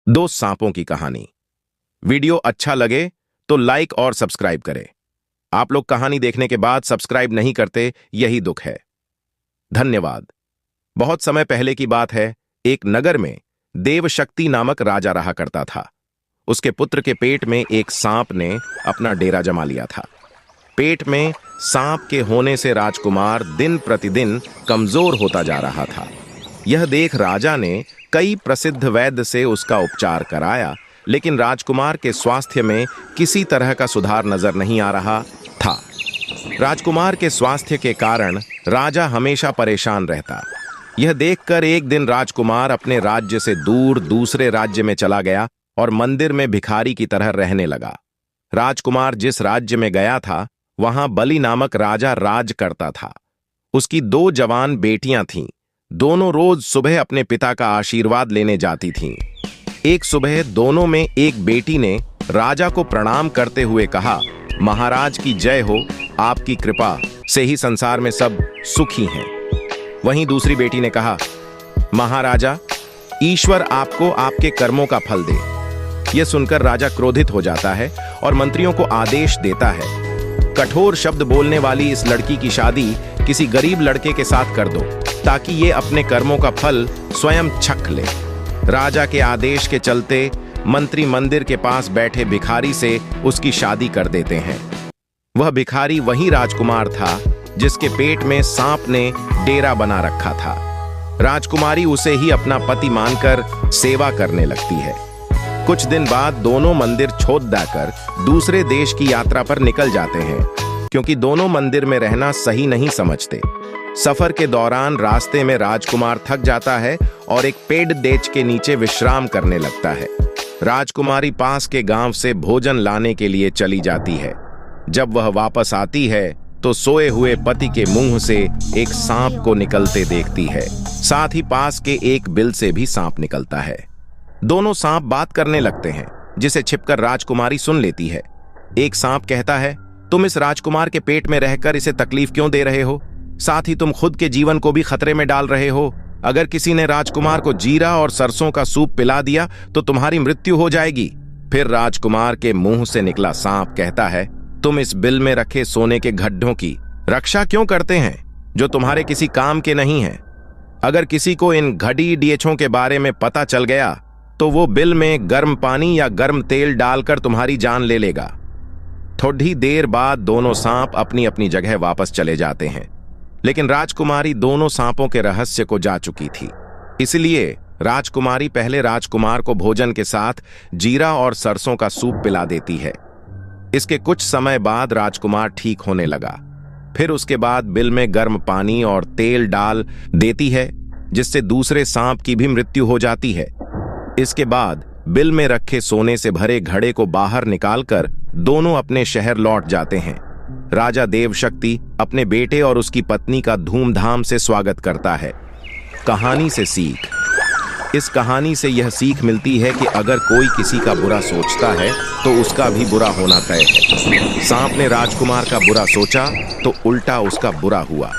दो सांपों की कहानी। वीडियो अच्छा लगे तो लाइक और सब्सक्राइब करें। आप लोग कहानी देखने के बाद सब्सक्राइब नहीं करते, यही दुख है। धन्यवाद। बहुत समय पहले की बात है। एक नगर में देवशक्ति नामक राजा रहा करता था। उसके पुत्र के पेट में एक सांप ने अपना डेरा जमा लिया था। पेट में सांप के होने से राजकुमार दिन प्रतिदिन कमजोर होता जा रहा था। यह देख राजा ने कई प्रसिद्ध वैद्य से उसका उपचार कराया, लेकिन राजकुमार के स्वास्थ्य में किसी तरह का सुधार नजर नहीं आ रहा था। राजकुमार के स्वास्थ्य के कारण राजा हमेशा परेशान रहता। यह देखकर एक दिन राजकुमार अपने राज्य से दूर दूसरे राज्य में चला गया और मंदिर में भिखारी की तरह रहने लगा। राजकुमार जिस राज्य में गया था, वहां बलि नामक राजा राज करता था। उसकी दो जवान बेटियां थीं। दोनों रोज सुबह अपने पिता का आशीर्वाद लेने जाती थीं। एक सुबह दोनों में एक बेटी ने राजा को प्रणाम करते हुए कहा, महाराज की जय हो, आपकी कृपा से ही संसार में सब सुखी हैं। वहीं दूसरी बेटी ने कहा, महाराजा, ईश्वर आपको आपके कर्मों का फल दे। यह सुनकर राजा क्रोधित हो जाता है और मंत्रियों को आदेश देता है, कठोर शब्द बोलने वाली इस लड़की की शादी किसी गरीब लड़के के साथ कर दो, ताकि ये अपने कर्मों का फल स्वयं चख ले। राजा के आदेश के चलते मंत्री मंदिर के पास बैठे भिखारी से उसकी शादी कर देते हैं। वह भिखारी वही राजकुमार था जिसके पेट में सांप ने डेरा बना रखा था। राजकुमारी उसे ही अपना पति मानकर सेवा करने लगती है। कुछ दिन बाद दोनों मंदिर छोड़ देकर दूसरे देश की यात्रा पर निकल जाते हैं, क्योंकि दोनों मंदिर में रहना सही नहीं समझते। सफर के दौरान रास्ते में राजकुमार थक जाता है और एक पेड़ देच के नीचे विश्राम करने लगता है। राजकुमारी पास के गांव से भोजन लाने के लिए चली जाती है। जब वह वापस आती है तो सोए हुए पति के मुंह से एक सांप को निकलते देखती है। साथ ही पास के एक बिल से भी सांप निकलता है। दोनों सांप बात करने लगते हैं, जिसे छिपकर राजकुमारी सुन लेती है। एक सांप कहता है, तुम इस राजकुमार के पेट में रहकर इसे तकलीफ क्यों दे रहे हो? साथ ही तुम खुद के जीवन को भी खतरे में डाल रहे हो। अगर किसी ने राजकुमार को जीरा और सरसों का सूप पिला दिया तो तुम्हारी मृत्यु हो जाएगी। फिर राजकुमार के मुंह से निकला सांप कहता है, तुम इस बिल में रखे सोने के गड्ढों की रक्षा क्यों करते हैं, जो तुम्हारे किसी काम के नहीं हैं? अगर किसी को इन घड़ी डीएचओ के बारे में पता चल गया तो वो बिल में गर्म पानी या गर्म तेल डालकर तुम्हारी जान ले लेगा। थोड़ी देर बाद दोनों सांप अपनी अपनी जगह वापस चले जाते हैं, लेकिन राजकुमारी दोनों सांपों के रहस्य को जा चुकी थी। इसलिए राजकुमारी पहले राजकुमार को भोजन के साथ जीरा और सरसों का सूप पिला देती है। इसके कुछ समय बाद राजकुमार ठीक होने लगा। फिर उसके बाद बिल में गर्म पानी और तेल डाल देती है, जिससे दूसरे सांप की भी मृत्यु हो जाती है। इसके बाद बिल में रखे सोने से भरे घड़े को बाहर निकालकर दोनों अपने शहर लौट जाते हैं। राजा देवशक्ति अपने बेटे और उसकी पत्नी का धूमधाम से स्वागत करता है। कहानी से सीख। इस कहानी से यह सीख मिलती है कि अगर कोई किसी का बुरा सोचता है तो उसका भी बुरा होना तय है। सांप ने राजकुमार का बुरा सोचा तो उल्टा उसका बुरा हुआ।